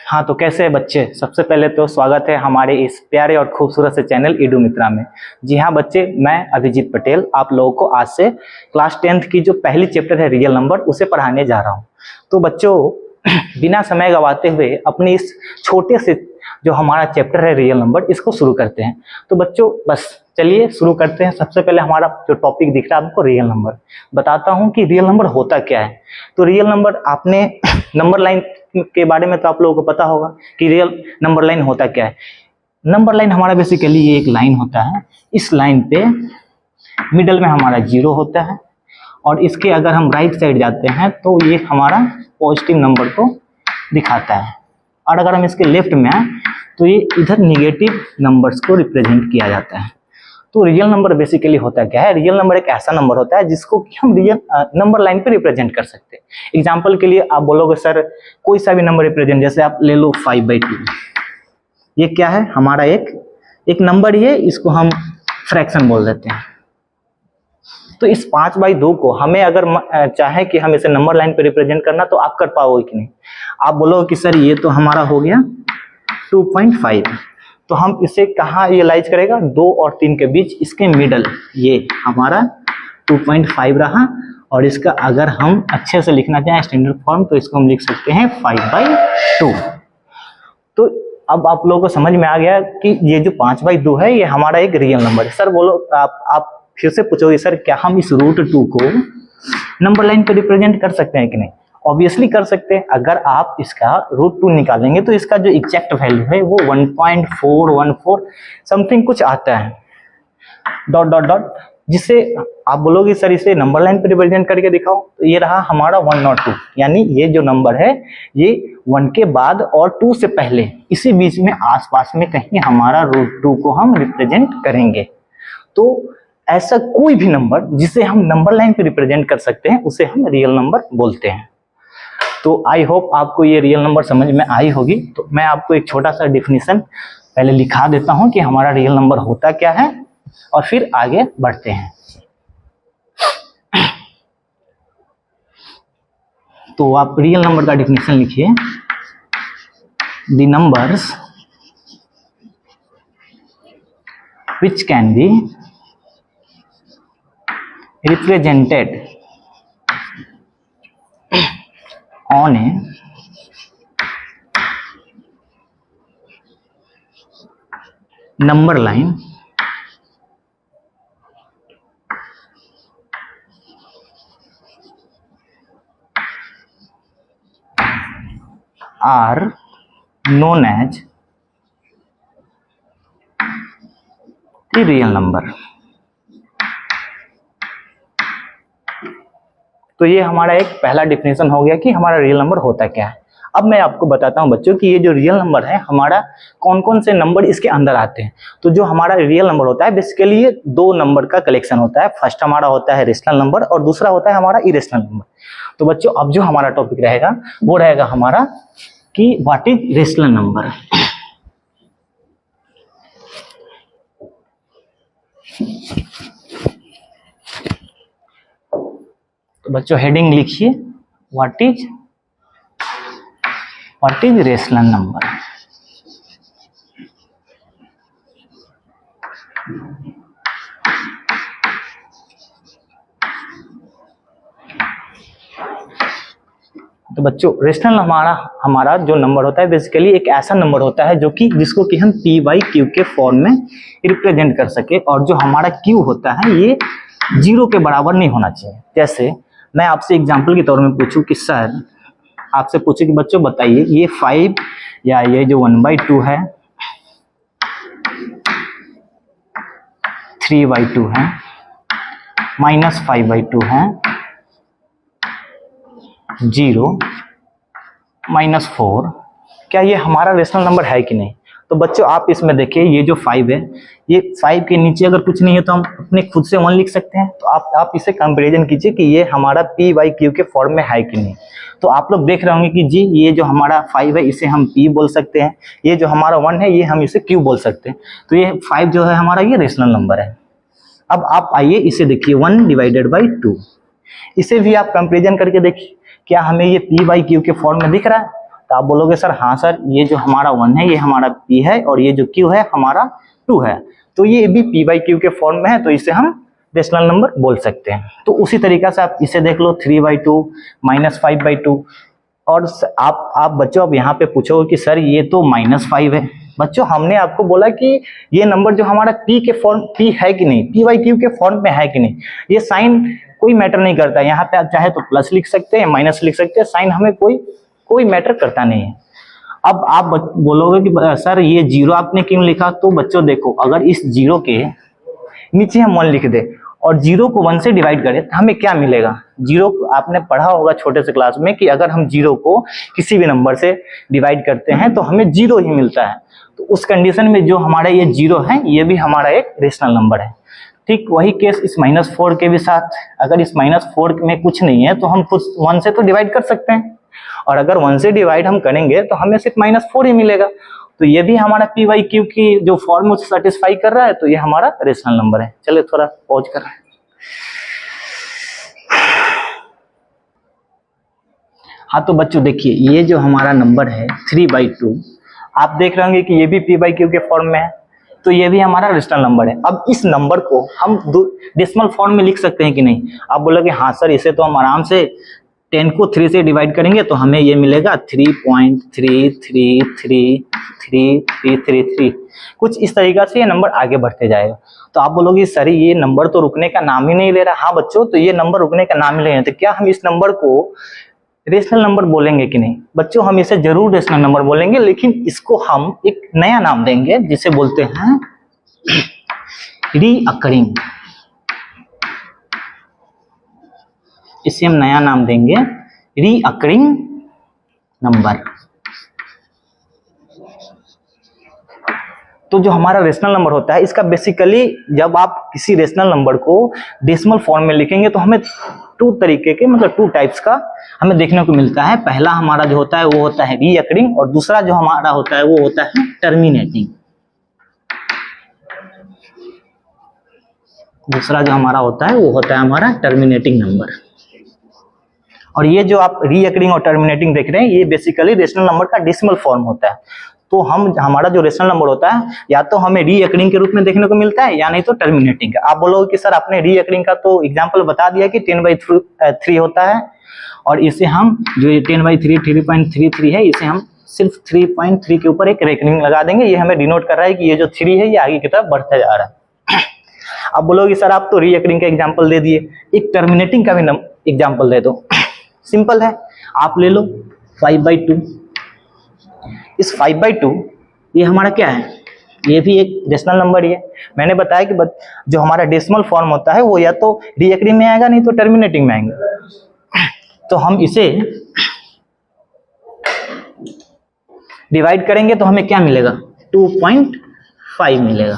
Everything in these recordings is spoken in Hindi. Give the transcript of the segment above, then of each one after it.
हाँ, तो कैसे हैं बच्चे। सबसे पहले तो स्वागत है हमारे इस प्यारे और खूबसूरत से चैनल ईडू मित्रा में। जी हाँ बच्चे, मैं अभिजीत पटेल आप लोगों को आज से क्लास 10th की जो पहली चैप्टर है रियल नंबर उसे पढ़ाने जा रहा हूँ। तो बच्चों बिना समय गवाते हुए अपने इस छोटे से जो हमारा चैप्टर है रियल नंबर इसको शुरू करते हैं। तो बच्चों बस चलिए शुरू करते हैं। सबसे पहले हमारा जो टॉपिक दिख रहा है आपको रियल नंबर, बताता हूँ कि रियल नंबर होता क्या है। तो रियल नंबर आपने नंबर लाइन के बारे में तो आप लोगों को पता होगा कि रियल नंबर लाइन होता क्या है। नंबर लाइन हमारा बेसिकली ये एक लाइन होता है, इस लाइन पे मिडल में हमारा 0 होता है और इसके अगर हम राइट साइड जाते हैं तो ये हमारा पॉजिटिव नंबर को दिखाता है, और अगर हम इसके लेफ्ट में आए तो ये इधर निगेटिव नंबर्स को रिप्रेजेंट किया जाता है। तो रियल नंबर बेसिकली होता क्या है, रियल नंबर एक ऐसा नंबर होता है जिसको कि हम रियल नंबर लाइन पे रिप्रेजेंट कर सकते हैं। एग्जांपल के लिए आप बोलोगे सर कोई सा भी नंबर रिप्रेजेंट, जैसे आप ले लो 5/2, ये क्या है हमारा एक नंबर ही है, इसको हम फ्रैक्शन बोल देते हैं। तो इस 5/2 को हमें अगर चाहे कि हम इसे नंबर लाइन पे रिप्रेजेंट करना तो आप कर पाओगे कि नहीं। आप बोलोगे कि सर ये तो हमारा हो गया 2.5, तो हम इसे कहाँ रियलाइज करेगा, 2 और 3 के बीच इसके मिडल, ये हमारा 2.5 रहा। और इसका अगर हम अच्छे से लिखना चाहें स्टैंडर्ड फॉर्म तो इसको हम लिख सकते हैं 5/2। तो अब आप लोगों को समझ में आ गया कि ये जो 5/2 है ये हमारा एक रियल नंबर है। सर बोलो आप फिर से पूछोगे सर क्या हम इस √2 को नंबर लाइन पे रिप्रेजेंट कर सकते हैं कि नहीं। ऑब्वियसली कर सकते हैं। अगर आप इसका √2 निकालेंगे तो इसका जो एग्जैक्ट वैल्यू है वो 1.414 समथिंग कुछ आता है, डॉट डॉट डॉट, जिससे आप बोलोगे सर इसे नंबर लाइन पे रिप्रेजेंट करके दिखाओ। तो ये रहा हमारा 102, यानी ये जो नंबर है ये 1 के बाद और 2 से पहले इसी बीच में आसपास में कहीं हमारा √2 को हम रिप्रेजेंट करेंगे। तो ऐसा कोई भी नंबर जिसे हम नंबर लाइन पे रिप्रेजेंट कर सकते हैं उसे हम रियल नंबर बोलते हैं। तो आई होप आपको ये रियल नंबर समझ में आई होगी। तो मैं आपको एक छोटा सा डिफिनीशन पहले लिखा देता हूं कि हमारा रियल नंबर होता क्या है और फिर आगे बढ़ते हैं। तो आप रियल नंबर का डिफिनीशन लिखिए, the numbers which can be represented on a number line are known as the real number। तो ये हमारा एक पहला डिफिनेशन हो गया कि हमारा रियल नंबर होता क्या है। अब मैं आपको बताता हूं बच्चों कि ये जो रियल नंबर है हमारा कौन कौन से नंबर इसके अंदर आते हैं। तो जो हमारा रियल नंबर होता है बेसिकली ये 2 नंबर का कलेक्शन होता है। फर्स्ट हमारा होता है रेशनल नंबर और दूसरा होता है हमारा इरेशनल नंबर। तो बच्चों अब जो हमारा टॉपिक रहेगा वो रहेगा हमारा कि व्हाट इज रेशनल नंबर। तो बच्चों हेडिंग लिखिए, व्हाट इज रेशनल नंबर। तो बच्चों रेशनल हमारा जो नंबर होता है बेसिकली एक ऐसा नंबर होता है जो कि जिसको कि हम p/q के फॉर्म में रिप्रेजेंट कर सके, और जो हमारा q होता है ये 0 के बराबर नहीं होना चाहिए। जैसे मैं आपसे एग्जांपल के तौर में पूछूं कि सर आपसे पूछे कि बच्चों बताइए ये 5 या ये जो 1/2 है, 3/2 है, -5/2 है, 0, -4, क्या ये हमारा रेशनल नंबर है कि नहीं। तो बच्चों आप इसमें देखिए ये जो 5 है, ये 5 के नीचे अगर कुछ नहीं है तो हम अपने खुद से 1 लिख सकते हैं। तो आप इसे कंपैरिजन कीजिए कि ये हमारा p/q के फॉर्म में है कि नहीं। तो आप लोग देख रहे होंगे कि जी ये जो हमारा 5 है इसे हम p बोल सकते हैं, ये जो हमारा 1 है ये हम इसे q बोल सकते हैं। तो ये 5 जो है हमारा ये रेशनल नंबर है। अब आप आइए इसे देखिए 1/2, इसे भी आप कंपैरिजन करके देखिए क्या हमें ये p/q के फॉर्म में दिख रहा है। तो आप बोलोगे सर हाँ सर, ये जो हमारा 1 है ये हमारा p है और ये जो q है हमारा 2 है, तो ये भी p बाई क्यू के फॉर्म में है, तो इसे हम रेशनल नंबर बोल सकते हैं। तो उसी तरीका से आप इसे देख लो 3/2 -5/2। और आप बच्चों अब यहाँ पे पूछोगे कि सर ये तो -5 है। बच्चों हमने आपको बोला कि ये नंबर जो हमारा p के फॉर्म p है कि नहीं, p बाई क्यू के फॉर्म में है कि नहीं, ये साइन कोई मैटर नहीं करता। यहाँ पे आप चाहे तो प्लस लिख सकते हैं, माइनस लिख सकते हैं, साइन हमें कोई मैटर करता नहीं है। अब आप बोलोगे कि सर ये 0 आपने क्यों लिखा, तो बच्चों देखो अगर इस 0 के नीचे हम 1 लिख दे और 0 को 1 से डिवाइड करें तो हमें क्या मिलेगा। 0 आपने पढ़ा होगा छोटे से क्लास में कि अगर हम 0 को किसी भी नंबर से डिवाइड करते हैं तो हमें 0 ही मिलता है। तो उस कंडीशन में जो हमारा ये 0 है ये भी हमारा एक रेशनल नंबर है। ठीक वही केस इस -4 के भी साथ, अगर इस -4 में कुछ नहीं है तो हम खुद 1 से तो डिवाइड कर सकते हैं, और अगर 1 से डिवाइड हम करेंगे तो हमें सिर्फ -4 ही मिलेगा। तो ये भी हमारा p बाई क्यू की जो फॉर्म उसे सेटिस्फाई कर रहा है, तो ये हमारा रेशनल नंबर है। चलिए थोड़ा पॉज कर रहे हैं। हाँ तो बच्चों देखिए ये जो हमारा नंबर है 3/2, आप देख रहे होंगे कि ये भी p बाई क्यू के फॉर्म में है, तो ये भी हमारा रेशनल नंबर है। अब इस नंबर को हम डेसिमल फॉर्म में लिख सकते हैं कि नहीं। आप बोलोगे हाँ सर इसे तो हम आराम से 10 को 3 से डिवाइड करेंगे तो हमें ये मिलेगा 3.3333333, कुछ इस तरीका से ये नंबर आगे बढ़ते जाएगा। तो आप बोलोगे सर ये नंबर तो रुकने का नाम ही नहीं ले रहा। हाँ बच्चों, तो ये नंबर रुकने का नाम ही ले रहे हैं, तो क्या हम इस नंबर को रेशनल नंबर बोलेंगे कि नहीं। बच्चों हम इसे जरूर रेशनल नंबर बोलेंगे, लेकिन इसको हम एक नया नाम देंगे जिसे बोलते हैं रीअकरिंग। इसे हम नया नाम देंगे रीअकरिंग नंबर। तो जो हमारा रेशनल नंबर होता है इसका बेसिकली जब आप किसी रेशनल नंबर को डेसिमल फॉर्म में लिखेंगे तो हमें 2 तरीके के मतलब 2 टाइप्स का हमें देखने को मिलता है। पहला हमारा जो होता है वो होता है रीअकरिंग, और दूसरा जो हमारा होता है वो होता है टर्मिनेटिंग। दूसरा जो हमारा होता है वो होता है हमारा टर्मिनेटिंग नंबर। और ये जो आप रीअकरिंग और टर्मिनेटिंग देख रहे हैं ये बेसिकली रेशनल नंबर का डेसिमल फॉर्म होता है। तो हमारा जो रेशनल नंबर होता है या तो हमें रीअकरिंग के रूप में देखने को मिलता है या नहीं तो टर्मिनेटिंग का। आप बोलोगे कि सर आपने रीअकरिंग का तो एग्जांपल बता दिया कि 10/3 होता है, और इसे हम जो 10/3 3.33 है इसे हम सिर्फ 3.3 के ऊपर एक रेकरिंग लगा देंगे। ये हमें डिनोट कर रहा है कि ये जो 3 है ये आगे की तरफ बढ़ता जा रहा है। अब बोलोगे सर आप तो रीअकरिंग का एग्जाम्पल दे दिए, एक टर्मिनेटिंग का भी एग्जाम्पल दे दो। सिंपल है, आप ले लो 5/2। इस 5/2 ये हमारा क्या है, ये भी एक डेसिमल नंबर ही है। मैंने बताया कि जो हमारा डेसिमल फॉर्म होता है वो या तो रीअकरिंग में आएगा नहीं तो टर्मिनेटिंग में आएगा। तो हम इसे डिवाइड करेंगे तो हमें क्या मिलेगा 2.5 मिलेगा।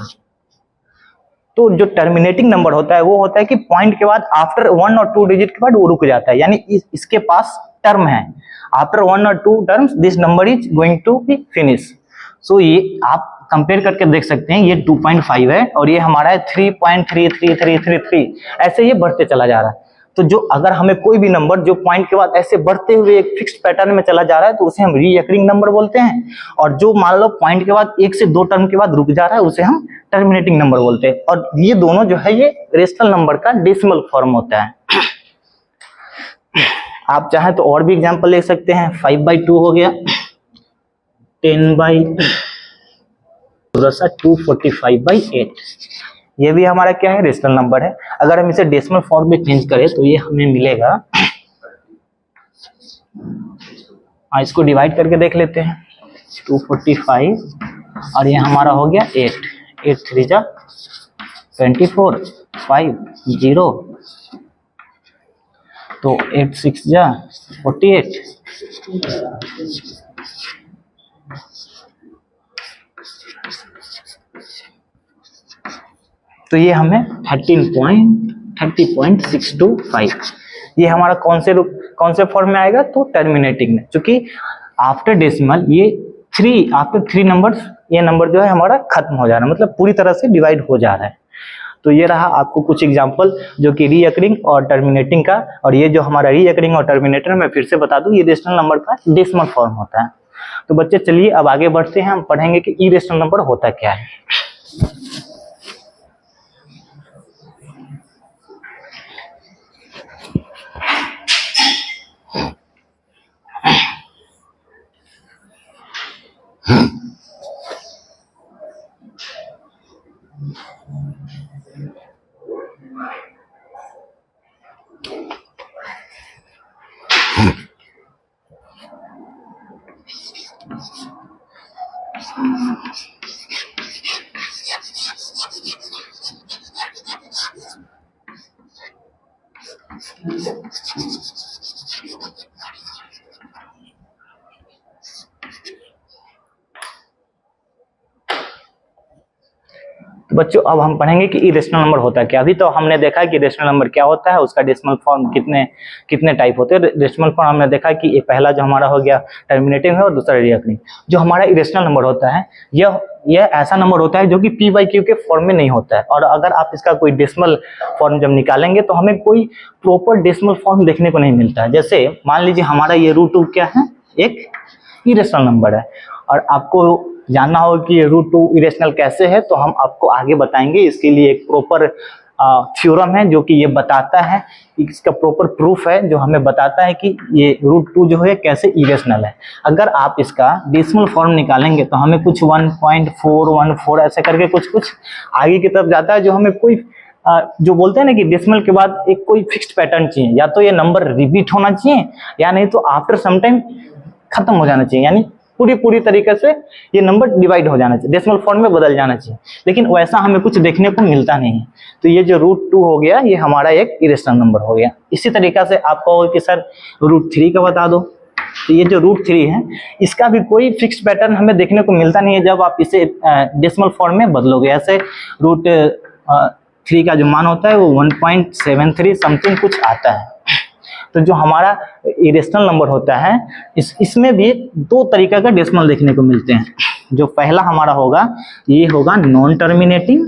तो जो टर्मिनेटिंग नंबर होता है वो होता है कि पॉइंट के बाद आफ्टर 1 और 2 डिजिट के बाद वो रुक जाता है, यानी इसके पास टर्म है। आफ्टर 1 और 2 terms this number is going to be finish. So ये आप कंपेयर करके देख सकते हैं, ये 2.5 है और ये हमारा है 3.33333, ऐसे ये बढ़ते चला जा रहा है। तो जो अगर हमें कोई भी नंबर जो पॉइंट के बाद ऐसे बढ़ते हुए एक फिक्स्ड पैटर्न में चला जा रहा है तो उसे हम रीअकरिंग नंबर बोलते हैं, और जो मान लो पॉइंट के बाद 1 से 2 टर्म के बाद रुक जा रहा है उसे हम टर्मिनेटिंग नंबर बोलते हैं। और ये दोनों जो है ये रेशनल नंबर का डेसिमल फॉर्म होता है। आप चाहें तो और भी एग्जांपल ले सकते हैं। 5/2 हो गया, 245/8, ये भी हमारा क्या है रेशनल नंबर है। अगर हम इसे डेसिमल फॉर्म में चेंज करें तो ये हमें मिलेगा, इसको डिवाइड करके देख लेते हैं, 245 और ये हमारा हो गया 8, 8 3 जा 24, 5 0, तो 8 6 जा 48, तो ये हमें 30.625 ये हमारा कौन से फॉर्म में आएगा, तो टर्मिनेटिंग में। क्योंकि आफ्टर डेसिमल ये 3 आफ्टर 3 नंबर्स ये नंबर जो है हमारा खत्म हो जा रहा है, मतलब पूरी तरह से डिवाइड हो जा रहा है। तो ये रहा आपको कुछ एग्जांपल जो कि रीअकरिंग और टर्मिनेटिंग का। और ये जो हमारा रीअकरिंग और टर्मिनेटर मैं फिर से बता दूं ये रेशनल नंबर का डेसिमल फॉर्म होता है। तो बच्चे चलिए अब आगे बढ़ते हैं, हम पढ़ेंगे कि इरेशनल नंबर होता क्या है। तो बच्चों अब हम पढ़ेंगे कि इरेशनल नंबर होता है क्या। अभी तो हमने देखा कि रेशनल नंबर क्या होता है, उसका डेसिमल फॉर्म कितने कितने टाइप होते हैं। डेसिमल फॉर्म हमने देखा कि एक पहला जो हमारा हो गया टर्मिनेटिंग है और दूसरा रिकरिंग। जो हमारा इरेशनल नंबर होता है यह ऐसा नंबर होता है जो कि p/q के फॉर्म में नहीं होता है, और अगर आप इसका कोई डेसिमल फॉर्म जब निकालेंगे तो हमें कोई प्रॉपर डेसिमल फॉर्म देखने को नहीं मिलता है। जैसे मान लीजिए हमारा ये √2 क्या है, एक इरेशनल नंबर है, और आपको जानना होगा कि ये √2 इरेशनल कैसे है, तो हम आपको आगे बताएंगे। इसके लिए एक प्रॉपर थ्योरम है जो कि ये बताता है, इसका प्रॉपर प्रूफ है जो हमें बताता है कि ये √2 जो है कैसे इरेशनल है। अगर आप इसका डेसिमल फॉर्म निकालेंगे तो हमें कुछ 1.414 ऐसे करके कुछ आगे की तरफ जाता है, जो हमें कोई जो बोलते हैं ना कि डेसिमल के बाद एक कोई फिक्स्ड पैटर्न चाहिए, या तो ये नंबर रिपीट होना चाहिए या नहीं तो आफ्टर सम टाइम खत्म हो जाना चाहिए, यानी पूरी तरीके से ये नंबर डिवाइड हो जाना चाहिए, डेसिमल फॉर्म में बदल जाना चाहिए। लेकिन वैसा हमें कुछ देखने को मिलता नहीं है। तो ये जो √2 हो गया ये हमारा एक इरेशनल नंबर हो गया। इसी तरीका से आप कहोगे कि सर √3 का बता दो, तो ये जो √3 है इसका भी कोई फिक्स्ड पैटर्न हमें देखने को मिलता नहीं है जब आप इसे डेसिमल फॉर्म में बदलोगे। ऐसे √3 का जो मान होता है वो 1.73 समथिंग कुछ आता है। तो जो हमारा इरेशनल नंबर होता है इसमें भी दो तरीका का डेसिमल देखने को मिलते हैं। जो पहला हमारा होगा ये होगा नॉन टर्मिनेटिंग,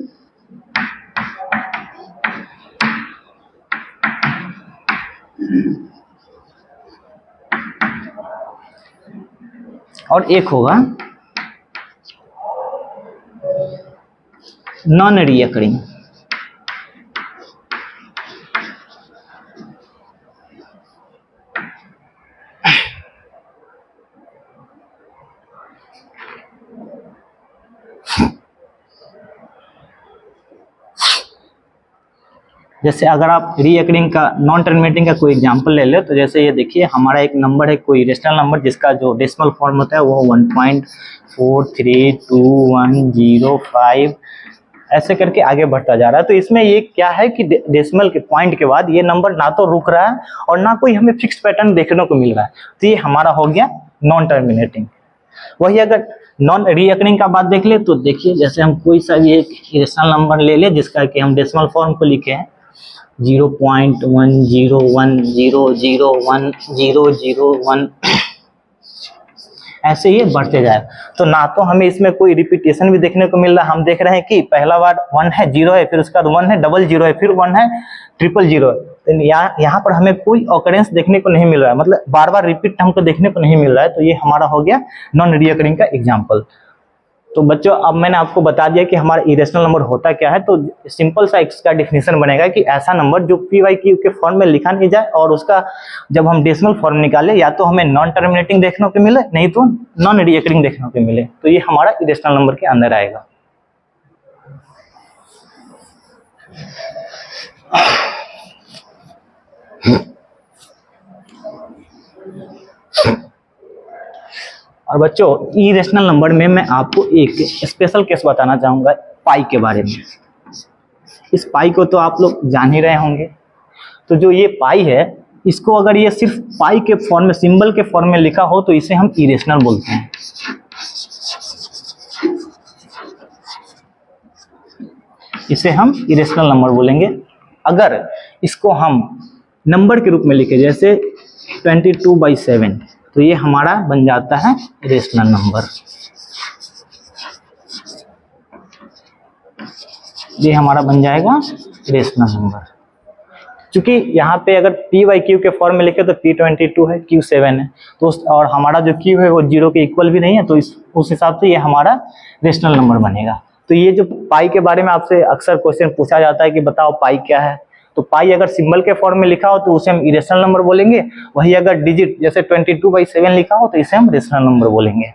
और एक होगा नॉन रिकरिंग। जैसे अगर आप रिकरिंग का नॉन टर्मिनेटिंग का कोई एग्जांपल ले ले, तो जैसे ये देखिए हमारा एक नंबर है कोई इरेशनल नंबर जिसका जो डेसिमल फॉर्म होता है वो 1.43210 ऐसे करके आगे बढ़ता जा रहा है। तो इसमें ये क्या है कि डेसिमल के पॉइंट के बाद ये नंबर ना तो रुक रहा है और ना कोई हमें फिक्स पैटर्न देखने को मिल रहा है। तो ये हमारा हो गया नॉन टर्मिनेटिंग। वही अगर नॉन रिकरिंग का बात देख ले तो देखिए जैसे हम कोई सा भी एक इरेशनल नंबर ले ले जिसका कि हम डेसिमल फॉर्म को लिखे हैं 0.101001 ऐसे ही बढ़ते जाए। तो ना तो हमें इसमें कोई रिपीटेशन भी देखने को मिल रहा है। हम देख रहे हैं कि पहला बार 1 है, 0 है, फिर उसका 1 है, 00 है, फिर 1 है, 000 है। तो यहाँ पर हमें कोई ऑकरेंस देखने को नहीं मिल रहा है, मतलब बार बार रिपीट हमको देखने को नहीं मिल रहा है। तो ये हमारा हो गया नॉन रिकरिंग का एग्जाम्पल। तो बच्चों अब मैंने आपको बता दिया कि हमारा इरेशनल नंबर होता क्या है। तो सिंपल सा इसका डेफिनेशन बनेगा कि ऐसा नंबर जो p/q के फॉर्म में लिखा नहीं जाए और उसका जब हम डेसिमल फॉर्म निकाले या तो हमें नॉन टर्मिनेटिंग देखने को मिले नहीं तो नॉन रिकरिंग देखने को मिले, तो ये हमारा इरेशनल नंबर के अंदर आएगा। और बच्चों इरेशनल नंबर में मैं आपको एक स्पेशल केस बताना चाहूंगा पाई के बारे में। इस पाई को तो आप लोग जान ही रहे होंगे। तो जो ये पाई है इसको अगर ये सिर्फ पाई के फॉर्म में सिंबल के फॉर्म में लिखा हो तो इसे हम इरेशनल बोलते हैं। इसे हम इरेशनल नंबर बोलेंगे। अगर इसको हम नंबर के रूप में लिखे जैसे 22/7 तो ये हमारा बन जाता है इरेशनल नंबर। ये हमारा बन जाएगा इरेशनल नंबर। चूंकि यहाँ पे अगर पी बाई क्यू के फॉर्म में लिखे तो P22 है, Q7 है, तो और हमारा जो क्यू है वो 0 के इक्वल भी नहीं है, तो उस हिसाब से ये हमारा रेशनल नंबर बनेगा। तो ये जो पाई के बारे में आपसे अक्सर क्वेश्चन पूछा जाता है कि बताओ पाई क्या है, तो पाई अगर सिंबल के फॉर्म में लिखा हो तो उसे हम इरेशनल नंबर बोलेंगे, वही अगर डिजिट जैसे 22/7 लिखा हो तो इसे हम रेशनल नंबर बोलेंगे।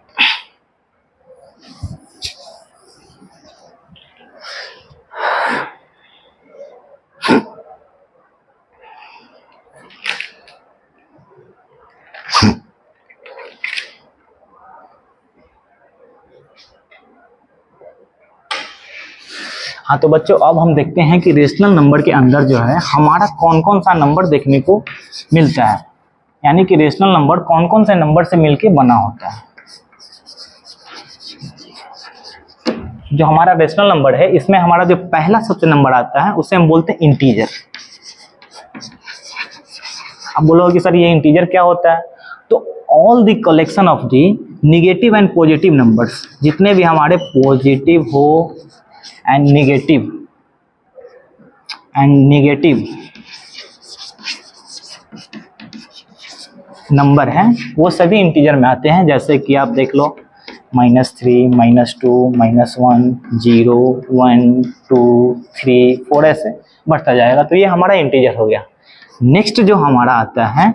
हाँ तो बच्चों अब हम देखते हैं कि रेशनल नंबर के अंदर जो है हमारा कौन कौन सा नंबर देखने को मिलता है, यानी कि रेशनल नंबर कौन कौन से नंबर से मिलके बना होता है। जो हमारा रेशनल नंबर है इसमें हमारा जो पहला सबसे नंबर आता है उसे हम बोलते हैं इंटीजर। अब बोलोगे कि सर ये इंटीजर क्या होता है, तो all the collection of the negative and positive numbers, जितने भी हमारे पॉजिटिव हो एंड नेगेटिव नंबर हैं वो सभी इंटीजर में आते हैं। जैसे कि आप देख लो -3, -2, -1, 0, 1, 2, 3, 4 ऐसे बढ़ता जाएगा, तो ये हमारा इंटीजर हो गया। नेक्स्ट जो हमारा आता है,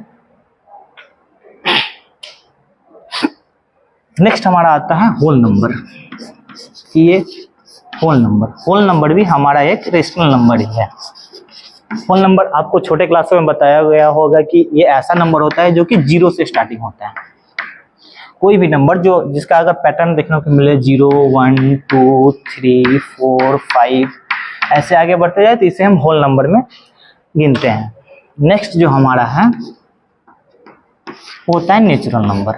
नेक्स्ट हमारा आता है होल नंबर। ये होल नंबर भी हमारा एक रेशनल नंबर ही है। होल नंबर आपको छोटे क्लासों में बताया गया होगा कि ये ऐसा नंबर होता है जो कि 0 से स्टार्टिंग होता है। कोई भी नंबर जो जिसका अगर पैटर्न देखने को मिले 0, 1, 2, 3, 4, 5 ऐसे आगे बढ़ते जाए तो इसे हम होल नंबर में गिनते हैं। नेक्स्ट जो हमारा है वो होता है नेचुरल नंबर।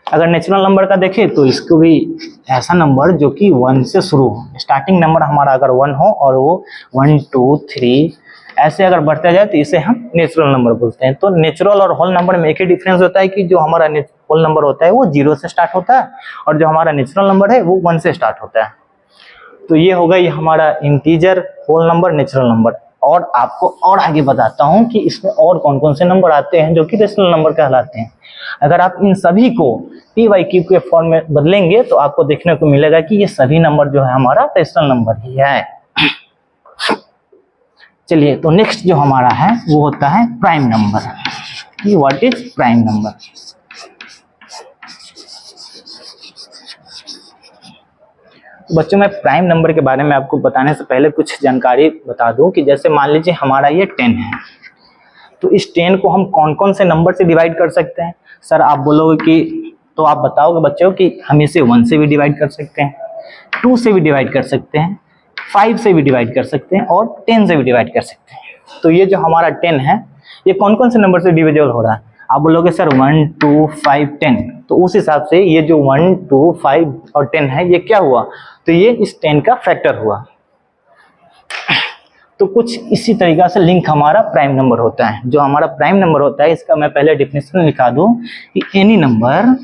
अगर नेचुरल नंबर का देखें तो इसको भी ऐसा नंबर जो कि 1 से शुरू हो, स्टार्टिंग नंबर हमारा अगर 1 हो और वो 1, 2, 3 ऐसे अगर बढ़ते जाए तो इसे हम नेचुरल नंबर बोलते हैं। तो नेचुरल और होल नंबर में एक ही डिफरेंस होता है कि जो हमारा होल नंबर होता है वो 0 से स्टार्ट होता है और जो हमारा नेचुरल नंबर है वो 1 से स्टार्ट होता है। तो ये हो गई हमारा integer, whole number, natural number. और आपको और आगे बताता हूँ कि इसमें और कौन कौन से नंबर आते हैं जो कि रेशनल नंबर कहलाते हैं। अगर आप इन सभी को पी बाई क्यू के फॉर्म में बदलेंगे तो आपको देखने को मिलेगा कि ये सभी नंबर जो है हमारा रेशनल नंबर ही है। चलिए तो नेक्स्ट जो हमारा है वो होता है प्राइम नंबर। कि व्हाट इज प्राइम नंबर। बच्चों मैं प्राइम नंबर के बारे में आपको बताने से पहले कुछ जानकारी बता दूं कि जैसे मान लीजिए हमारा ये 10 है, तो इस 10 को हम कौन कौन से नंबर से डिवाइड कर सकते हैं। सर आप बोलोगे कि, तो आप बताओगे बच्चों कि हम इसे 1 से भी डिवाइड कर सकते हैं, 2 से भी डिवाइड कर सकते हैं, 5 से भी डिवाइड कर सकते हैं और 10 से भी डिवाइड कर सकते हैं। तो ये जो हमारा 10 है ये कौन कौन से नंबर से डिविजिबल हो रहा है। आप बोलोगे सर 1, 2, 5, 10, तो उस हिसाब से ये जो 1, 2, 5 और 10 है ये क्या हुआ, तो ये इस 10 का फैक्टर हुआ। तो कुछ इसी तरीका से लिंक हमारा प्राइम नंबर होता है। जो हमारा प्राइम नंबर होता है इसका मैं पहले डिफिनेशन लिखा दूं कि any number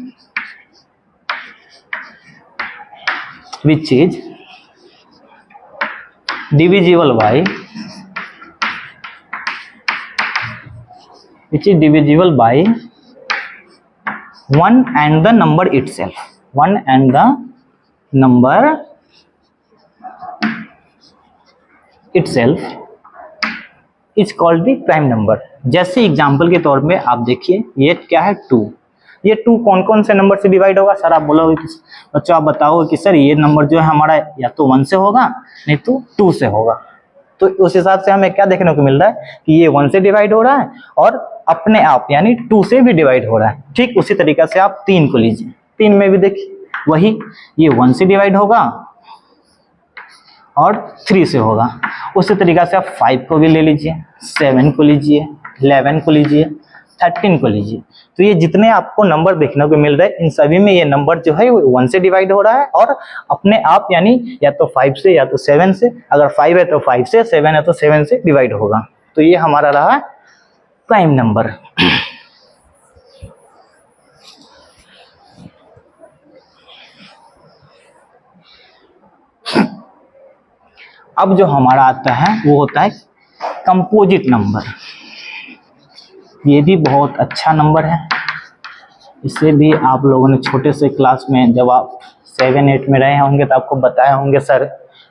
which is divisible by one and the number itself, one and the number itself is called the prime number। जैसे एग्जांपल के तौर पे आप देखिए ये क्या है 2, ये 2 कौन कौन से नंबर से डिवाइड होगा। सर आप बोलोगे कि बच्चों आप बताओगे कि सर ये नंबर जो है हमारा या तो 1 से होगा नहीं तो 2 से होगा। तो उस हिसाब से हमें क्या देखने को मिल रहा है कि ये 1 से डिवाइड हो रहा है और अपने आप यानी 2 से भी डिवाइड हो रहा है। ठीक उसी तरीका से आप 3 को लीजिए, 3 में भी देखिए वही ये 1 से डिवाइड होगा और 3 से होगा। उसी तरीका से आप 5 को भी ले लीजिए, 7 को लीजिए, 11 को लीजिए, 13 को लीजिए। तो ये जितने आपको नंबर देखने को मिल रहे हैं इन सभी में ये नंबर जो है वो 1 से डिवाइड हो रहा है और अपने आप यानी या तो 5 से या तो 7 से, अगर 5 है तो 5 से, 7 है तो 7 से डिवाइड होगा। तो ये हमारा रहा प्राइम नंबर। अब जो हमारा आता है वो होता है कंपोजिट नंबर। ये भी बहुत अच्छा नंबर है, इसे भी आप लोगों ने छोटे से क्लास में जब आप 7-8 में रहे होंगे तो आपको बताया होंगे सर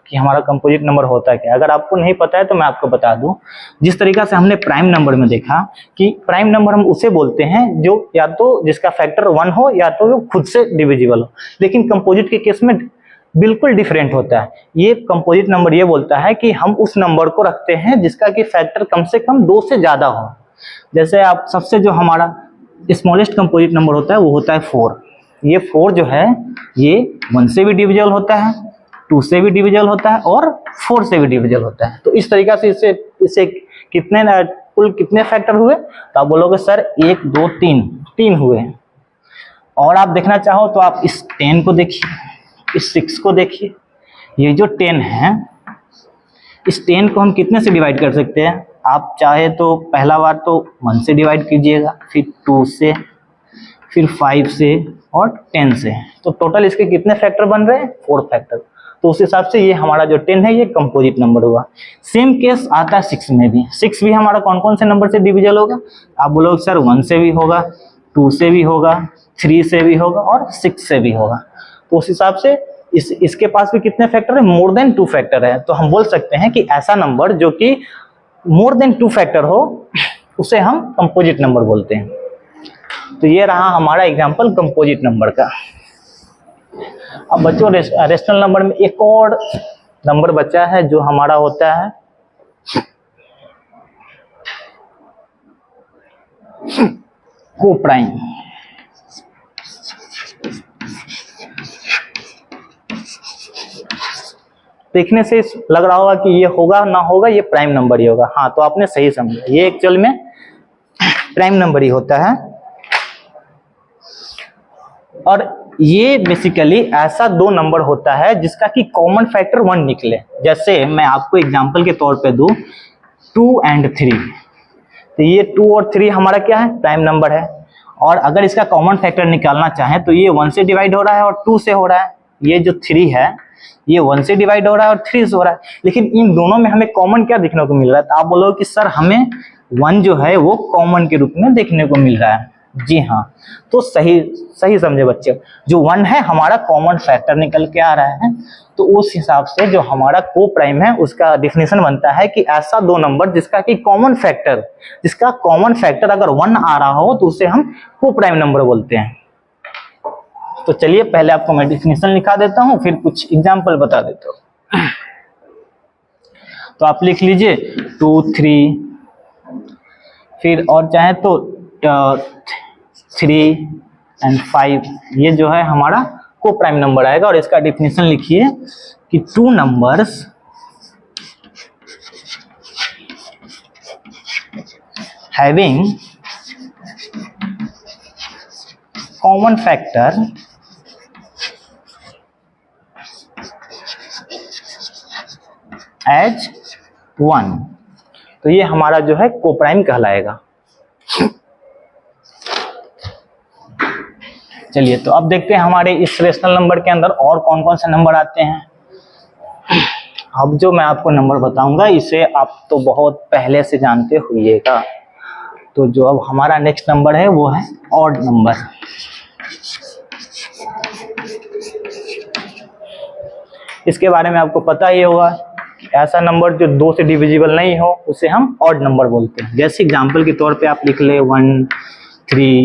कि हमारा कंपोजिट नंबर होता है क्या। अगर आपको नहीं पता है तो मैं आपको बता दूं, जिस तरीका से हमने प्राइम नंबर में देखा कि प्राइम नंबर हम उसे बोलते हैं जो या तो जिसका फैक्टर 1 हो या तो वो खुद से डिविजिबल हो, लेकिन कंपोजिट के केस में बिल्कुल डिफरेंट होता है। ये कंपोजिट नंबर ये बोलता है कि हम उस नंबर को रखते हैं जिसका कि फैक्टर कम से कम 2 से ज्यादा हो। जैसे आप सबसे जो हमारा स्मॉलेस्ट कंपोजिट नंबर होता है वो होता है 4। ये 4 जो है ये 1 से भी डिविजिबल होता है, 2 से भी डिविजिबल होता है और 4 से भी डिविजिबल होता है। तो इस तरीका से इसे कितने कुल कितने फैक्टर हुए, तो आप बोलोगे सर 1 2 3 हुए। और आप देखना चाहो तो आप इस 10 को देखिए, इस 6 को देखिए। ये जो 10 है, इस 10 को हम कितने से डिवाइड कर सकते हैं? आप चाहे तो पहला बार तो 1 से डिवाइड कीजिएगा, फिर 2 से, फिर 5 से और 10 से। तो टोटल इसके कितने फैक्टर बन रहे हैं? 4 फैक्टर। तो उस हिसाब से ये हमारा जो 10 है ये कंपोजिट नंबर हुआ। सेम केस आता है 6 में भी। 6 भी हमारा कौन कौन से नंबर से डिविजल होगा? आप बोलोगे सर 1 से भी होगा, 2 से भी होगा, 3 से भी होगा और 6 से भी होगा। तो उस हिसाब से इसके पास भी कितने फैक्टर है? मोर देन 2 फैक्टर है। तो हम बोल सकते हैं कि ऐसा नंबर जो कि मोर देन 2 फैक्टर हो उसे हम कंपोजिट नंबर बोलते हैं। तो ये रहा हमारा एग्जांपल कंपोजिट नंबर का। अब बच्चों रेशनल नंबर में एक और नंबर बचा है जो हमारा होता है कोप्राइम। देखने से लग रहा होगा कि ये होगा ना होगा, ये प्राइम नंबर ही होगा। हाँ, तो आपने सही समझा, ये एक्चुअल में प्राइम नंबर ही होता है। और ये बेसिकली ऐसा 2 नंबर होता है जिसका कि कॉमन फैक्टर 1 निकले। जैसे मैं आपको एग्जांपल के तौर पे दूं 2 और 3। तो ये 2 और 3 हमारा क्या है? प्राइम नंबर है। और अगर इसका कॉमन फैक्टर निकालना चाहें तो ये 1 से डिवाइड हो रहा है और 2 से हो रहा है। ये जो 3 है ये 1 से डिवाइड हो रहा है और 3 से हो रहा है। लेकिन इन दोनों में हमें कॉमन क्या देखने को मिल रहा है? तो आप बोलोगे कि सर हमें 1 जो है वो कॉमन के रूप में देखने को मिल रहा है। जी हाँ, तो सही समझे बच्चे, जो 1 है हमारा कॉमन फैक्टर निकल के आ रहा है। तो उस हिसाब से जो हमारा को प्राइम है उसका डिफिनेशन बनता है कि ऐसा 2 नंबर जिसका कॉमन फैक्टर अगर 1 आ रहा हो तो उसे हम को प्राइम नंबर बोलते हैं। तो चलिए पहले आपको मैं डिफिनेशन लिखा देता हूं, फिर कुछ एग्जाम्पल बता देता हूं। तो आप लिख लीजिए 2 3, फिर और चाहे तो 3 और 5, ये जो है हमारा को प्राइम नंबर आएगा। और इसका डिफिनेशन लिखिए कि 2 numbers having common factor as 1, तो ये हमारा जो है को प्राइम कहलाएगा। चलिए तो अब देखते हैं हमारे इस रेशनल नंबर के अंदर और कौन कौन से नंबर आते हैं। अब जो मैं आपको नंबर बताऊंगा इसे आप तो बहुत पहले से जानते होइएगा। तो जो अब हमारा नेक्स्ट नंबर है वो है ऑड नंबर। इसके बारे में आपको पता ही होगा, ऐसा नंबर जो 2 से डिविजिबल नहीं हो उसे हम ऑड नंबर बोलते हैं। जैसे एग्जांपल के तौर पे आप लिख ले 1 3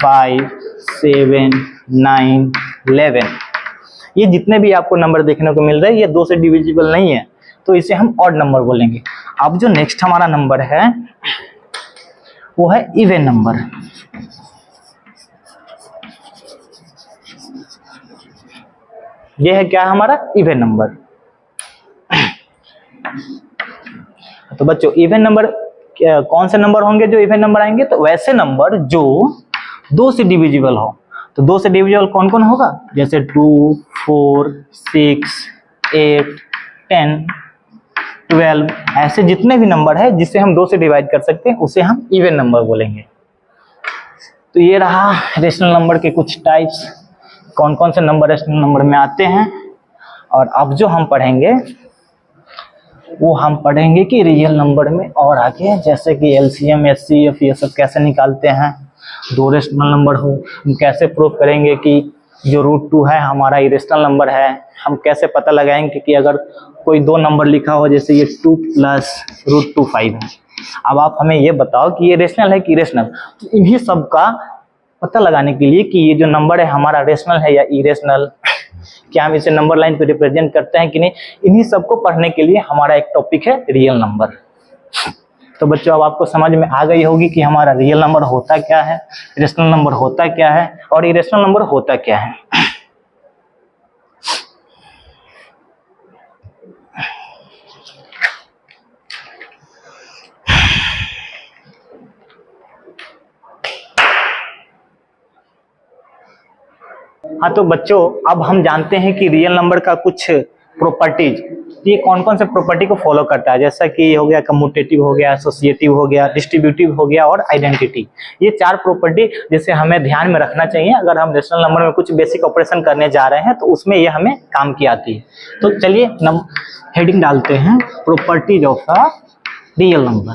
5 7 9 11। ये जितने भी आपको नंबर देखने को मिल रहे हैं ये 2 से डिविजिबल नहीं है, तो इसे हम ऑड नंबर बोलेंगे। अब जो नेक्स्ट हमारा नंबर है वो है इवन नंबर। ये है क्या हमारा इवन नंबर। तो बच्चों इवन नंबर कौन से नंबर होंगे जो इवन नंबर आएंगे? तो वैसे नंबर जो 2 से डिविजिबल हो। तो 2 से डिविजिबल कौन कौन होगा? जैसे 2 4 6 8 10 12, ऐसे जितने भी नंबर है जिसे हम 2 से डिवाइड कर सकते हैं उसे हम इवन नंबर बोलेंगे। तो ये रहा रेशनल नंबर के कुछ टाइप्स, कौन कौन से नंबर रेशनल नंबर में आते हैं। और अब जो हम पढ़ेंगे वो हम पढ़ेंगे कि रियल नंबर में और आगे, जैसे कि एलसीएम, एचसीएफ, ये सब कैसे निकालते हैं। दो रेशनल नंबर हो, हम कैसे प्रूव करेंगे कि जो √2 है हमारा इरेशनल नंबर है। हम कैसे पता लगाएंगे कि अगर कोई दो नंबर लिखा हो, जैसे ये 2 + √2 5 है। अब आप हमें ये बताओ कि ये रेशनल है कि इरेशनल। तो इन्हीं सब का पता लगाने के लिए कि ये जो नंबर है हमारा रेशनल है या इरेशनल, क्या हम इसे नंबर लाइन पे रिप्रेजेंट करते हैं कि नहीं, इन्हीं सब को पढ़ने के लिए हमारा एक टॉपिक है रियल नंबर। तो बच्चों अब आपको समझ में आ गई होगी कि हमारा रियल नंबर होता क्या है, रेशनल नंबर होता क्या है और इरेशनल नंबर होता क्या है। हाँ तो बच्चों अब हम जानते हैं कि रियल नंबर का कुछ प्रॉपर्टीज, ये कौन कौन से प्रॉपर्टी को फॉलो करता है, जैसा कि हो गया कम्यूटेटिव, हो गया एसोसिएटिव, हो गया डिस्ट्रीब्यूटिव, हो गया और आइडेंटिटी। ये 4 प्रॉपर्टी जिसे हमें ध्यान में रखना चाहिए अगर हम रेशनल नंबर में कुछ बेसिक ऑपरेशन करने जा रहे हैं, तो उसमें ये हमें काम की आती है। तो चलिए हेडिंग डालते हैं, properties of a real number.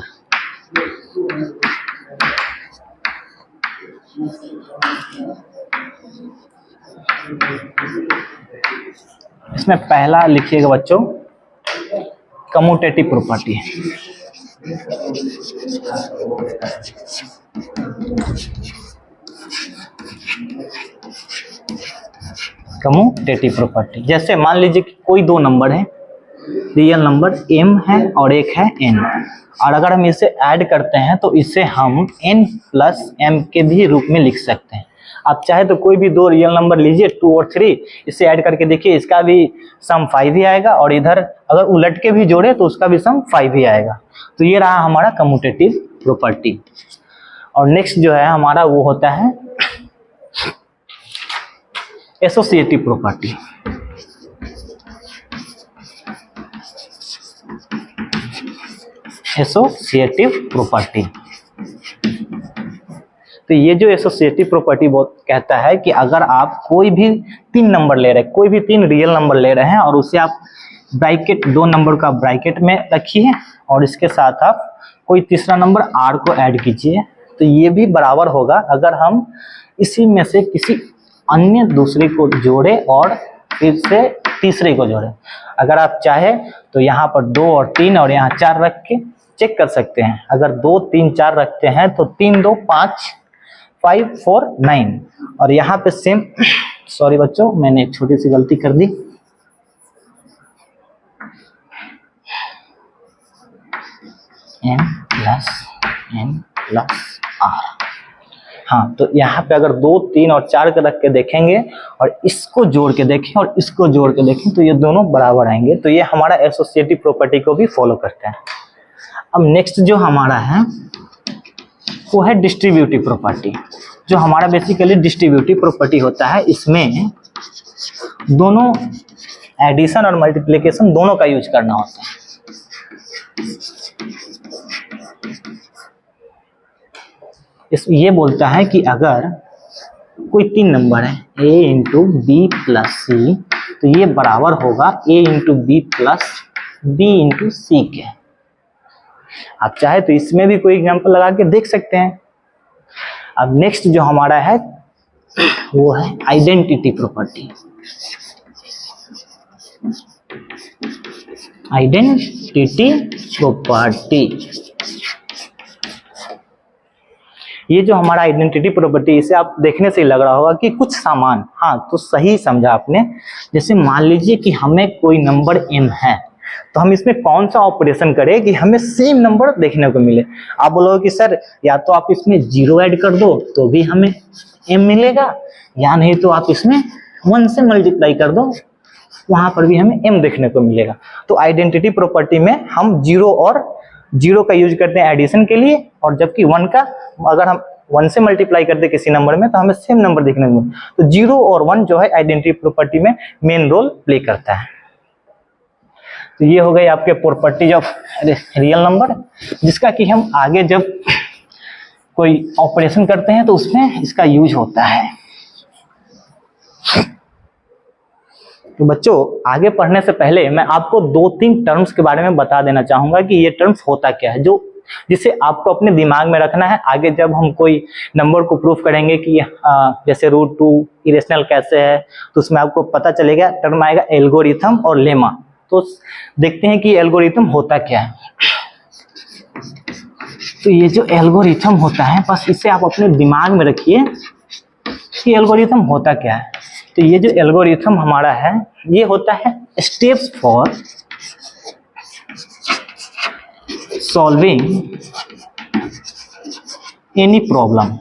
इसमें पहला लिखिएगा बच्चों कम्यूटेटिव प्रॉपर्टी। कम्यूटेटिव प्रॉपर्टी, जैसे मान लीजिए कि कोई दो नंबर है, रियल नंबर m है और एक है n, और अगर हम इसे ऐड करते हैं तो इसे हम n + m के भी रूप में लिख सकते हैं। आप चाहे तो कोई भी दो रियल नंबर लीजिए 2 और 3, इसे ऐड करके देखिए, इसका भी सम 5 ही आएगा और इधर अगर उलट के भी जोड़े तो उसका भी सम 5 ही आएगा। तो ये रहा हमारा कम्यूटेटिव प्रॉपर्टी। और नेक्स्ट जो है हमारा वो होता है एसोसिएटिव प्रॉपर्टी। एसोसिएटिव प्रॉपर्टी, तो ये जो एसोसिएटिव प्रॉपर्टी कहता है कि अगर आप कोई भी 3 नंबर ले रहे हैं, कोई भी 3 रियल नंबर ले रहे हैं और उसे आप ब्रैकेट 2 नंबर का ब्रैकेट में रखिए और इसके साथ आप कोई तीसरा नंबर r को ऐड कीजिए, तो ये भी बराबर होगा अगर हम इसी में से किसी अन्य दूसरे को जोड़े और फिर से तीसरे को जोड़े। अगर आप चाहे तो यहाँ पर 2 और 3 और यहाँ 4 रख के चेक कर सकते हैं। अगर 2, 3, 4 रखते हैं तो 3, 2, 5, 5, 4, 9 और यहाँ पे सेम, सॉरी बच्चों मैंने एक छोटी सी गलती कर दी, n+r। हाँ तो यहाँ पे अगर 2, 3 और 4 के रख के देखेंगे और इसको जोड़ के देखें और इसको जोड़ के देखें तो ये दोनों बराबर आएंगे। तो ये हमारा एसोसिएटिव प्रॉपर्टी को भी फॉलो करते हैं। अब नेक्स्ट जो हमारा है वो है डिस्ट्रीब्यूटिव प्रॉपर्टी, जो हमारा बेसिकली डिस्ट्रीब्यूटिव प्रॉपर्टी होता है। इसमें दोनों एडिशन और मल्टीप्लिकेशन दोनों का यूज करना होता है। ये बोलता है कि अगर कोई 3 नंबर है a × b + c, तो ये बराबर होगा a × b + b × c के। आप चाहे तो इसमें भी कोई एग्जांपल लगा के देख सकते हैं। अब नेक्स्ट जो हमारा है वो है आइडेंटिटी प्रॉपर्टी। आइडेंटिटी प्रॉपर्टी, ये जो हमारा आइडेंटिटी प्रॉपर्टी, इसे आप देखने से ही लग रहा होगा कि कुछ सामान, हाँ तो सही समझा आपने। जैसे मान लीजिए कि हमें कोई नंबर m है, तो हम इसमें कौन सा ऑपरेशन करें कि हमें सेम नंबर देखने को मिले। आप बोलोगे कि सर या तो आप इसमें 0 ऐड कर दो तो भी हमें m मिलेगा, या नहीं तो आप इसमें 1 से मल्टीप्लाई कर दो, वहां पर भी हमें m देखने को मिलेगा। तो आइडेंटिटी प्रॉपर्टी में हम 0 का यूज करते हैं एडिशन के लिए, और जबकि 1 का अगर हम 1 से मल्टीप्लाई करते हैं किसी नंबर में तो हमें सेम नंबर देखने को मिले। तो 0 और 1 जो है आइडेंटिटी प्रॉपर्टी में मेन रोल प्ले करता है। तो ये हो गए आपके प्रॉपर्टीज ऑफ रियल नंबर, जिसका कि हम आगे जब कोई ऑपरेशन करते हैं तो उसमें इसका यूज होता है। तो बच्चों आगे पढ़ने से पहले मैं आपको 2-3 टर्म्स के बारे में बता देना चाहूंगा कि ये टर्म्स होता क्या है, जो जिसे आपको अपने दिमाग में रखना है। आगे जब हम कोई नंबर को प्रूफ करेंगे कि जैसे √2 इरेशनल कैसे है, तो उसमें आपको पता चलेगा। टर्म आएगा एल्गोरिथम और लेमा। तो देखते हैं कि एल्गोरिथम होता क्या है। तो ये जो एल्गोरिथम होता है, बस इसे आप अपने दिमाग में रखिए कि एल्गोरिथम होता क्या है। तो ये जो एल्गोरिथम हमारा है, ये होता है steps for solving any problem.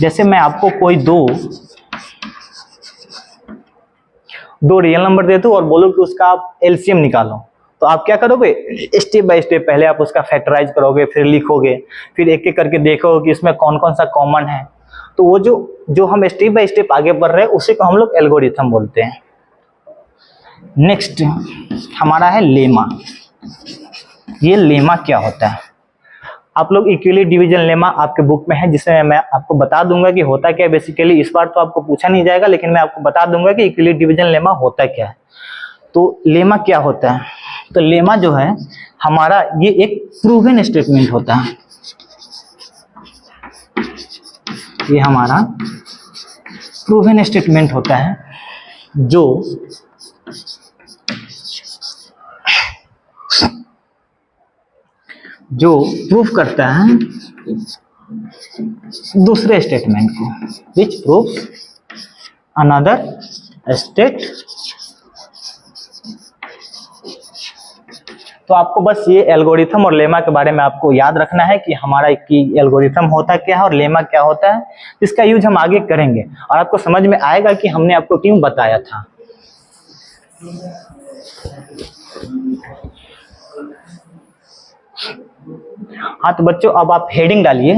जैसे मैं आपको कोई दो रियल नंबर दे दूं और बोलूं कि उसका आप एलसीएम निकालो, तो आप क्या करोगे? स्टेप बाय स्टेप पहले आप उसका फैक्टराइज करोगे, फिर लिखोगे, फिर एक एक करके देखोगे कि इसमें कौन कौन सा कॉमन है। तो वो जो हम स्टेप बाय स्टेप आगे बढ़ रहे हैं, उसी को हम लोग एल्गोरिथम बोलते हैं। नेक्स्ट हमारा है लेमा। ये लेमा क्या होता है? आप लोग इक्विली डिवीजन लेमा आपके बुक में है, जिसमें मैं आपको बता दूंगा कि होता क्या है। बेसिकली इस बार तो आपको पूछा नहीं जाएगा, लेकिन मैं आपको बता दूंगा कि इक्विली डिवीजन लेमा होता क्या है। तो लेमा क्या होता है? तो लेमा जो है हमारा, ये एक प्रूवन स्टेटमेंट होता है। ये हमारा प्रूवन स्टेटमेंट होता है जो प्रूफ करता है दूसरे स्टेटमेंट को, विच प्रूव्स अनदर स्टेट। तो आपको बस ये एल्गोरिथम और लेमा के बारे में आपको याद रखना है कि हमारा कि एल्गोरिथम होता क्या है और लेमा क्या होता है। इसका यूज हम आगे करेंगे और आपको समझ में आएगा कि हमने आपको क्यों बताया था। हाँ तो बच्चों अब आप हेडिंग डालिए।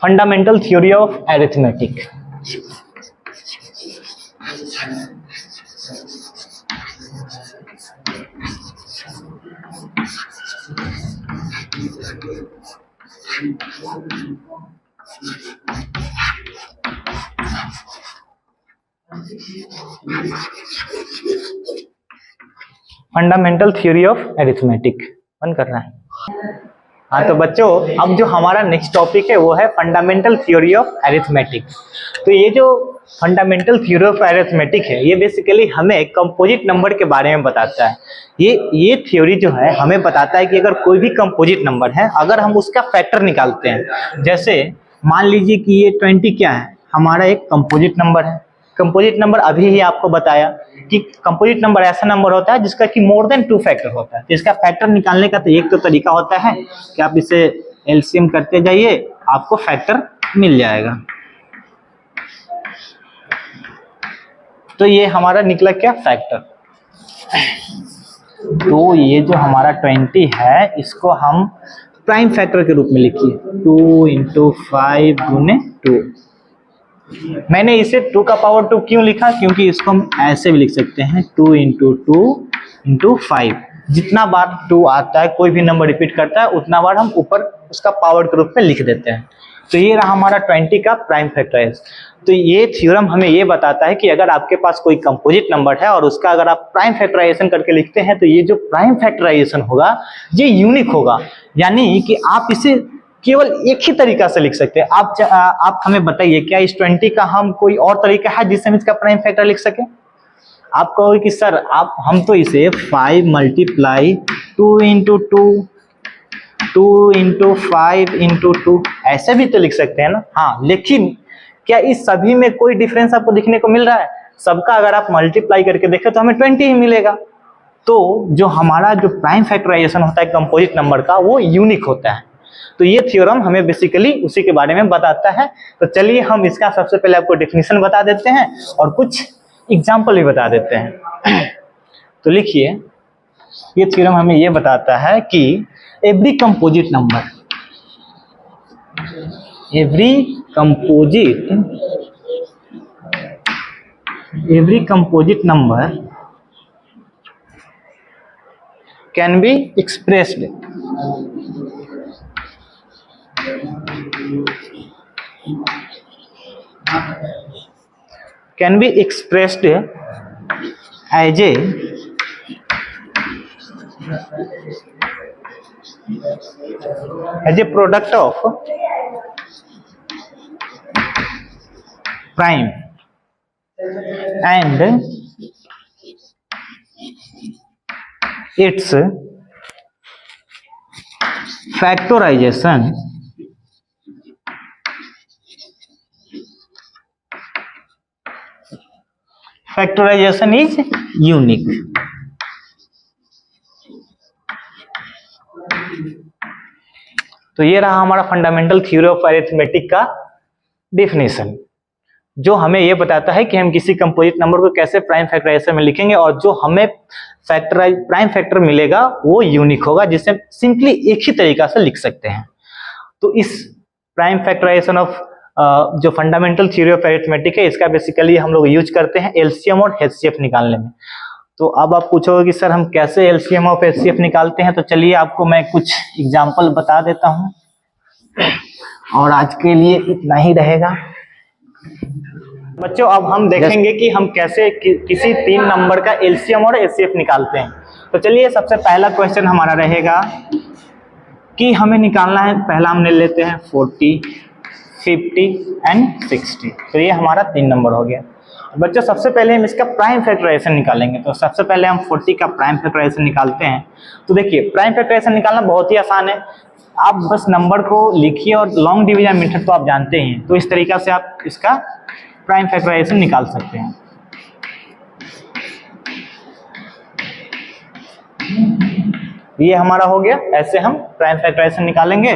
Fundamental theory of arithmetic. Fundamental theory of arithmetic बंद कर रहा है। हाँ तो बच्चों अब जो हमारा नेक्स्ट टॉपिक है वो है फंडामेंटल थ्योरी ऑफ अरिथमेटिक। तो ये जो फंडामेंटल थ्योरी ऑफ अरिथमेटिक है, ये बेसिकली हमें कंपोजिट नंबर के बारे में बताता है। ये थ्योरी जो है हमें बताता है कि अगर कोई भी कंपोजिट नंबर है, अगर हम उसका फैक्टर निकालते हैं, जैसे मान लीजिए कि ये 20 क्या है, हमारा एक कंपोजिट नंबर है। कंपोजिट नंबर अभी ही आपको बताया कि कंपोजिट नंबर ऐसा नंबर होता है जिसका कि मोर देन 2 फैक्टर होता है। तो इसका फैक्टर निकालने का तो एक तो तरीका होता है कि आप इसे एलसीएम करते जाइए, आपको फैक्टर मिल जाएगा। तो ये हमारा निकला क्या? फैक्टर। तो ये जो हमारा 20 है, इसको हम प्राइम फैक्टर के रूप में लिखिए, 2 × 5 × 2। मैंने इसे 2 का पावर 2 क्यों लिखा? क्योंकि इसको हम ऐसे भी लिख सकते हैं, 2 × 2 × 5। जितना बार 2 आता है, कोई भी नंबर रिपीट करता है, उतना बार हम ऊपर उसका पावर के रूप में लिख देते हैं। तो ये रहा हमारा 20 का प्राइम फैक्टराइज। तो ये थ्योरम हमें ये बताता है कि अगर आपके पास कोई कंपोजिट नंबर है और उसका अगर आप प्राइम फैक्टराइजेशन करके लिखते हैं, तो ये जो प्राइम फैक्टराइजेशन होगा ये यूनिक होगा, यानी कि आप इसे केवल एक ही तरीका से लिख सकते हैं। आप हमें बताइए, क्या इस 20 का हम कोई और तरीका है जिससे हम इसका प्राइम फैक्टर लिख सके? आप कहोगे कि सर हम तो इसे 5 × 2 × 2 2 × 5 × 2 ऐसे भी तो लिख सकते हैं ना। हाँ, लेकिन क्या इस सभी में कोई डिफरेंस आपको दिखने को मिल रहा है? सबका अगर आप मल्टीप्लाई करके देखें तो हमें 20 ही मिलेगा। तो जो हमारा जो प्राइम फैक्टराइजेशन होता है कंपोजिट नंबर का, वो यूनिक होता है। तो ये थ्योरम हमें बेसिकली उसी के बारे में बताता है। तो चलिए हम इसका सबसे पहले आपको डेफिनेशन बता देते हैं और कुछ एग्जाम्पल भी बता देते हैं। तो लिखिए, ये थ्योरम हमें ये बताता है कि every composite number can be expressed can be expressed as a product of prime and its factorization is unique. तो ये रहा हमारा फंडामेंटल थ्योरी ऑफ अरिथमेटिक का डेफिनेशन, जो हमें ये बताता है कि हम किसी कंपोजिट नंबर को कैसे प्राइम फैक्टराइजेशन में लिखेंगे और जो हमें प्राइम फैक्टर मिलेगा वो यूनिक होगा, जिसे सिंपली एक ही तरीका से लिख सकते हैं। तो इस प्राइम फैक्टराइजेशन ऑफ जो फंडामेंटल थ्योरी ऑफ अरिथमेटिक है, इसका बेसिकली हम लोग यूज करते हैं एलसीएम और एचसीएफ निकालने में। तो अब आप पूछोगे कि सर हम कैसे एलसीएम और एचसीएफ निकालते हैं, तो चलिए आपको मैं कुछ एग्जांपल बता देता हूं और आज के लिए इतना ही रहेगा। बच्चों अब हम देखेंगे कि हम कैसे किसी 3 नंबर का एलसीएम और एचसीएफ निकालते हैं। तो चलिए सबसे पहला क्वेश्चन हमारा रहेगा कि हमें निकालना है, पहला हमने लेते हैं 40, 50 एंड 60। तो ये हमारा 3 नंबर हो गया। बच्चों सबसे पहले हम इसका प्राइम फैक्टराइजेशन निकालेंगे। तो सबसे पहले हम 40 का प्राइम फैक्टराइजेशन निकालते हैं। तो देखिए प्राइम फैक्टराइजेशन निकालना बहुत ही आसान है, आप बस नंबर को लिखिए और लॉन्ग डिवीजन मेथड तो आप जानते हैं, तो इस तरीका से आप इसका प्राइम फैक्टराइजेशन निकाल सकते हैं। ये हमारा हो गया, ऐसे हम प्राइम फैक्टराइजेशन निकालेंगे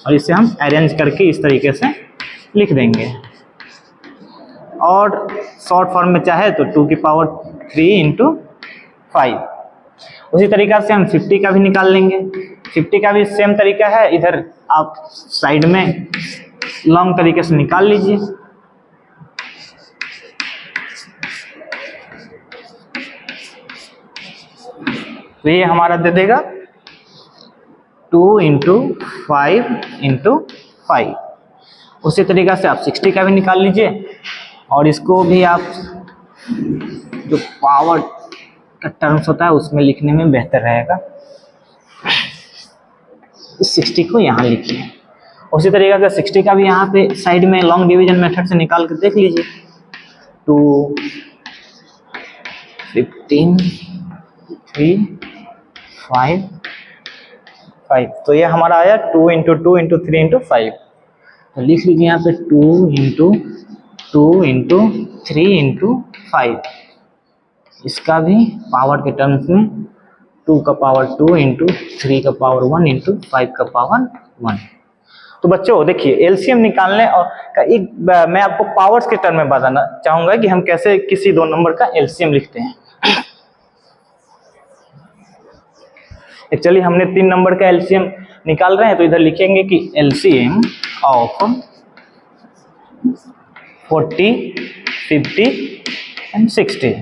और इसे हम अरेंज करके इस तरीके से लिख देंगे। और शॉर्ट फॉर्म में चाहे तो 2 की पावर 3 × 5। उसी तरीका से हम 50 का भी निकाल लेंगे। 50 का भी सेम तरीका है, इधर आप साइड में लॉन्ग तरीके से निकाल लीजिए। तो ये हमारा दे देगा 2 × 5 × 5। उसी तरीका से आप 60 का भी निकाल लीजिए और इसको भी आप जो पावर का टर्म्स होता है उसमें लिखने में बेहतर रहेगा। इस 60 को यहाँ लिखिए। उसी तरीके से 60 का भी यहाँ पे साइड में लॉन्ग डिवीजन मेथड से निकाल कर देख लीजिए। 2, 15, 3, 5, 5। तो ये हमारा आया 2 × 2 × 3 × 5। तो लिख लीजिए यहाँ पे 2 × 2 × 3 × 5। इसका भी पावर के टर्म्स में 2 का पावर 2 × 3 का पावर 1 × 5 का पावर 1। तो बच्चों देखिए एलसीएम निकालने और का एक मैं आपको पावर्स के टर्म में बताना चाहूंगा कि हम कैसे किसी 2 नंबर का एलसीएम लिखते हैं। एक्चुअली हमने 3 नंबर का एलसीएम निकाल रहे हैं, तो इधर लिखेंगे कि एलसीएम ऑफ 40, 50 एंड 60।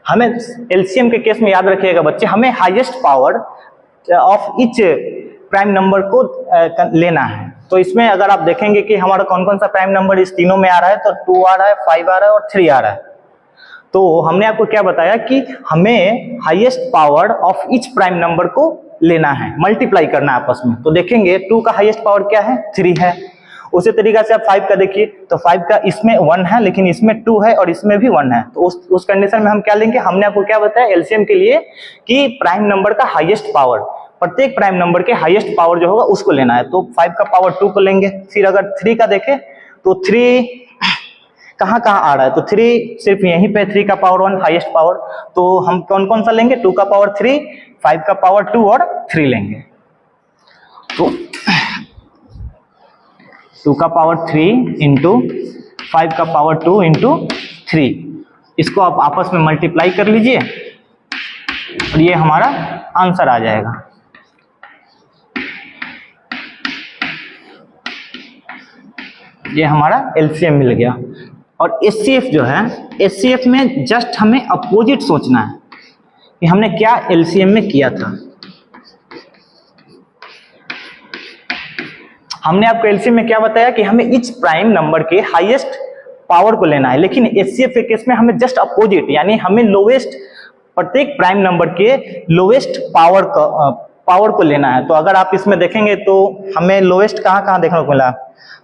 हमें एलसीएम के केस में याद रखिएगा बच्चे, हमें highest power of each prime number को लेना है। तो इसमें अगर आप देखेंगे कि हमारा कौन कौन सा प्राइम नंबर इस तीनों में आ रहा है, तो 2 आ रहा है, 5 आ रहा है और 3 आ रहा है। तो हमने आपको क्या बताया कि हमें highest power of each prime number को लेना है, मल्टीप्लाई करना है आपस में। तो देखेंगे 2 का हाईएस्ट पावर क्या है, 3 है। उसी तरीका से आप 5 का देखिए, तो 5 का इसमें 1 है लेकिन इसमें 2 है और इसमें भी 1 है। तो उस कंडीशन में हम क्या लेंगे, हमने आपको क्या बताया एलसीएम के लिए कि प्राइम नंबर का हाईएस्ट पावर, प्रत्येक प्राइम नंबर के हाईएस्ट पावर जो होगा उसको लेना है। तो 5 का पावर 2 को लेंगे। फिर अगर 3 का देखें तो 3 कहाँ कहाँ आ रहा है, तो 3 सिर्फ यहीं पे 3 का पावर 1 हाईएस्ट पावर। तो हम कौन कौन सा लेंगे, 2 का पावर 3, 5 का पावर 2 और 3 लेंगे। तो 2 का पावर 3 × 5 का पावर 2 × 3, इसको आप आपस में मल्टीप्लाई कर लीजिए और ये हमारा आंसर आ जाएगा। ये हमारा एलसीएम मिल गया। और एचसीएफ जो है, एचसीएफ में जस्ट हमें अपोजिट सोचना है कि हमने क्या एलसीएम में किया था। हमने आपको एलसीएम में क्या बताया कि हमें इच प्राइम नंबर के हाईएस्ट पावर को लेना है, लेकिन एचसीएफ के केस में हमें जस्ट अपोजिट, यानी हमें लोवेस्ट, प्रत्येक प्राइम नंबर के लोवेस्ट पावर को लेना है। तो अगर आप इसमें देखेंगे तो हमें लोवेस्ट कहाँ कहाँ देखने को मिला,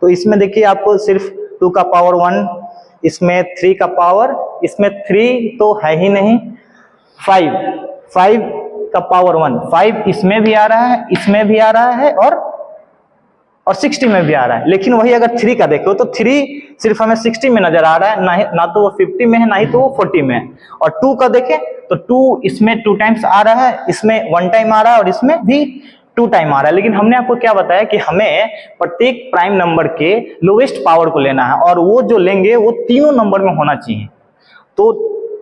तो इसमें देखिए आपको सिर्फ 2 का पावर 1, इसमें 3 का पावर, इसमें 3 तो है ही नहीं, 5 का पावर 1, 5 इसमें भी आ रहा है, इसमें भी आ रहा है और 60 में भी आ रहा है। लेकिन वही अगर 3 का देखो तो 3 सिर्फ हमें 60 में नजर आ रहा है, ना तो वो 50 में है, ना ही तो वो 40 में है। और 2 का देखें तो 2 इसमें 2 टाइम्स आ रहा है, इसमें 1 टाइम आ रहा है और इसमें भी 2 टाइम आ रहा है। लेकिन हमने आपको क्या बताया कि हमें प्रत्येक प्राइम नंबर के लोवेस्ट पावर को लेना है और वो जो लेंगे वो तीनों नंबर में होना चाहिए। तो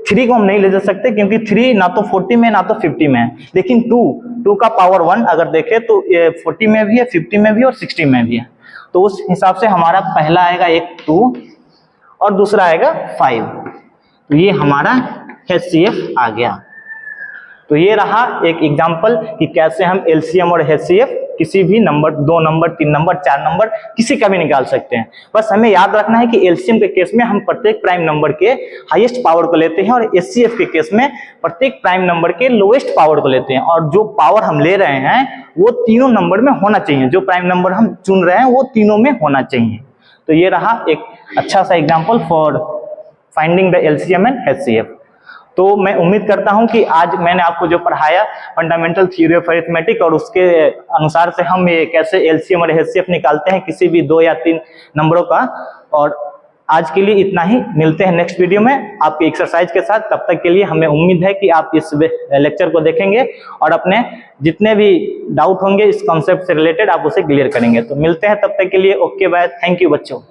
3 को हम नहीं ले जा सकते क्योंकि 3 ना तो 40 में ना तो 50 में है, लेकिन 2 का पावर 1 अगर देखें तो 40 में भी है, 50 में भी और 60 में भी है। तो उस हिसाब से हमारा पहला आएगा एक 2 और दूसरा आएगा 5। तो ये हमारा एचसीएफ आ गया। तो ये रहा एक एग्जांपल कि कैसे हम एलसीएम और एचसीएफ किसी भी नंबर, 2 नंबर, 3 नंबर, 4 नंबर किसी का भी निकाल सकते हैं। बस हमें याद रखना है कि एलसीएम के केस में हम प्रत्येक प्राइम नंबर के हाईएस्ट पावर को लेते हैं और एचसीएफ के केस में प्रत्येक प्राइम नंबर के लोएस्ट पावर को लेते हैं। और जो पावर हम ले रहे हैं वो तीनों नंबर में होना चाहिए, जो प्राइम नंबर हम चुन रहे हैं वो तीनों में होना चाहिए। तो ये रहा एक अच्छा सा example for finding the LCM and HCF. तो मैं उम्मीद करता हूं कि आज मैंने आपको जो पढ़ाया फंडामेंटल थ्योरी ऑफ अरिथमेटिक और उसके अनुसार से हम ये कैसे एलसीएम और एचसीएफ निकालते हैं किसी भी 2 या 3 नंबरों का। और आज के लिए इतना ही, मिलते हैं नेक्स्ट वीडियो में आपकी एक्सरसाइज के साथ। तब तक के लिए हमें उम्मीद है कि आप इस लेक्चर को देखेंगे और अपने जितने भी डाउट होंगे इस कॉन्सेप्ट से रिलेटेड आप उसे क्लियर करेंगे। तो मिलते हैं तब तक के लिए, ओके बाय, थैंक यू बच्चों।